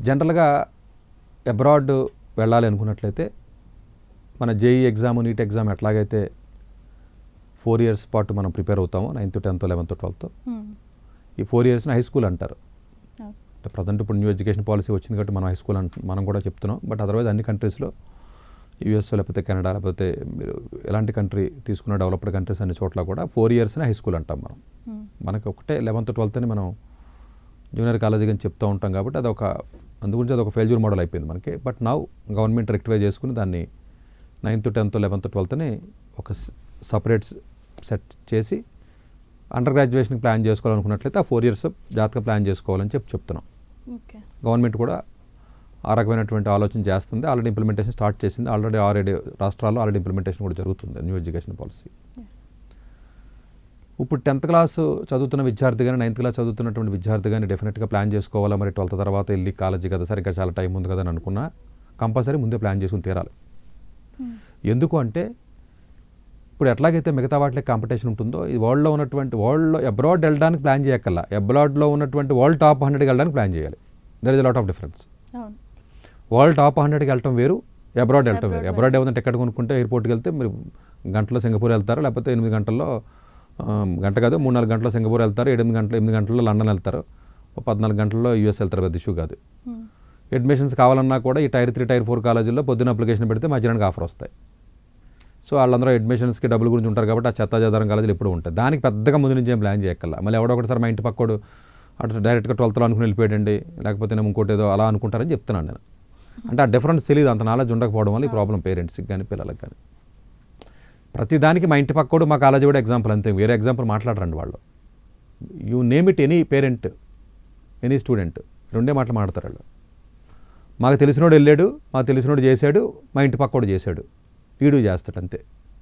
జనరల్గా అబ్రాడ్ వెళ్ళాలి అనుకున్నట్లయితే మన జేఈ ఎగ్జామ్, నీట్ ఎగ్జామ్ ఎట్లాగైతే 4 years పాటు మనం ప్రిపేర్ అవుతామో 9th, 10th, 11th, 12th, ఈ 4 yearsని హై స్కూల్ అంటారు. అంటే ప్రజెంట్ ఇప్పుడు న్యూ ఎడ్యుకేషన్ పాలసీ వచ్చింది కాబట్టి మనం హై స్కూల్ మనం కూడా చెప్తున్నాం. బట్ అదర్వైజ్ అన్ని కంట్రీస్లో యూఎస్ లేకపోతే కెనడా లేకపోతే మీరు ఎలాంటి కంట్రీ తీసుకున్న డెవలప్డ్ కంట్రీస్ అన్ని చోట్ల కూడా 4 yearsని హై స్కూల్ అంటాం మనం. మనకి ఒకటే 11th, 12th మనం జూనియర్ కాలేజీ అని చెప్తూ ఉంటాం కాబట్టి అందుగురించి అది ఒక ఫెయిల్యూర్ మోడల్ అయిపోయింది మనకి. బట్ నౌ గవర్నమెంట్ రెక్టిఫై చేసుకుని దాన్ని 9th, 10th, 11th, 12thని ఒక సపరేట్ సెట్ చేసి అండర్ గ్రాడ్యుయేషన్కి ప్లాన్ చేసుకోవాలనుకున్నట్లయితే ఆ 4 years జాగ్రత్తగా ప్లాన్ చేసుకోవాలని చెప్తున్నాం. గవర్నమెంట్ కూడా ఆ రకమైనటువంటి ఆలోచన చేస్తుంది. ఆల్రెడీ ఇంప్లిమెంటేషన్ స్టార్ట్ చేసింది. ఆల్రెడీ 6-7 రాష్ట్రాల్లో ఆల్రెడీ ఇంప్లిమెంటేషన్ కూడా జరుగుతుంది న్యూ ఎడ్యుకేషన్ పాలసీ. ఇప్పుడు 10th క్లాస్ చదువుతున్న విద్యార్థి కానీ 9th క్లాస్ చదువుతున్నటువంటి విద్యార్థి కానీ డెఫినెట్గా ప్లాన్ చేసుకోవాలా. మరి 12th తర్వాత వెళ్ళి కాలేజీ కదా సరే ఇంకా చాలా టైం ఉంది కదా అని అనుకున్నా కంపల్సరీ ముందే ప్లాన్ చేసుకుని తీరాలి. ఎందుకు అంటే ఇప్పుడు ఎట్లాగైతే మిగతా వాటిలో కాంపిటీషన్ ఉంటుందో ఈ వరల్డ్లో అబ్రాడ్ వెళ్ళడానికి ప్లాన్ చేయక్కల్లా, అబ్రాడ్లో ఉన్నటువంటి వరల్డ్ టాప్ 100కి వెళ్ళడానికి ప్లాన్ చేయాలి. There is a lot of difference. World top 100కి వెళ్ళటం వేరు, అబ్రాడ్ వెళ్ళటం వేరు. అబ్రాడ్ ఏమైనా టికెట్ కొనుక్కుంటే ఎయిర్పోర్ట్కి వెళ్తే మీరు గంటలో సింగపూర్ వెళ్తారు, లేకపోతే 8 గంటల్లో గంట కాదు 3-4 గంటల్లో సింగపూర్ వెళ్తారు, 8 గంటల్లో లండన్ వెళ్తారు, 14 గంటల్లో యూఎస్ వెళ్తారు. పెద్ద ఇష్యూ కాదు. అడ్మిషన్స్ కావాలన్నా కూడా ఈ Tier 3, Tier 4 కాలేజీల్లో పొద్దున్న అప్లికేషన్ పెడితే మధ్యాహ్నానికి ఆఫర్ వస్తాయి. సో వాళ్ళందరూ అడ్మిషన్స్కి డబ్బుల గురించి ఉంటారు కాబట్టి ఆ చెత్తాచెదారం కాలేజీలు ఎప్పుడు ఉంటాయి. దానికి పెద్దగా ముందు నుంచి ఏం ప్లాన్ చేయక్కల్లా. మళ్ళీ ఎవడో ఒకటిసారి మా ఇంటి పక్కోడు అటు డైరెక్ట్గా 12th అనుకుని వెళ్ళిపోయాడండి, లేకపోతే నేను ఇంకోటి ఏదో అలా అనుకుంటారని చెప్తున్నాను నేను. అంటే ఆ డిఫరెన్స్ తెలియదు, అంత నాలెడ్జ్ ఉండకపోవడం వల్ల ఈ ప్రాబ్లం పేరెంట్స్కి కానీ పిల్లలకి కానీ. ప్రతిదానికి మా ఇంటి పక్కోడు మా కాలేజీ కూడా ఎగ్జాంపుల్, అంతే, వేరే ఎగ్జాంపుల్ మాట్లాడరండి వాళ్ళు. You name it any parent, any student, రెండే మాటలు మాట్లాడతారు వాళ్ళు. మాకు తెలిసినోడు వెళ్ళాడు, మాకు తెలిసినోడు చేశాడు, మా ఇంటి పక్కోడు చేశాడు, వీడు చేస్తాడు, అంతే.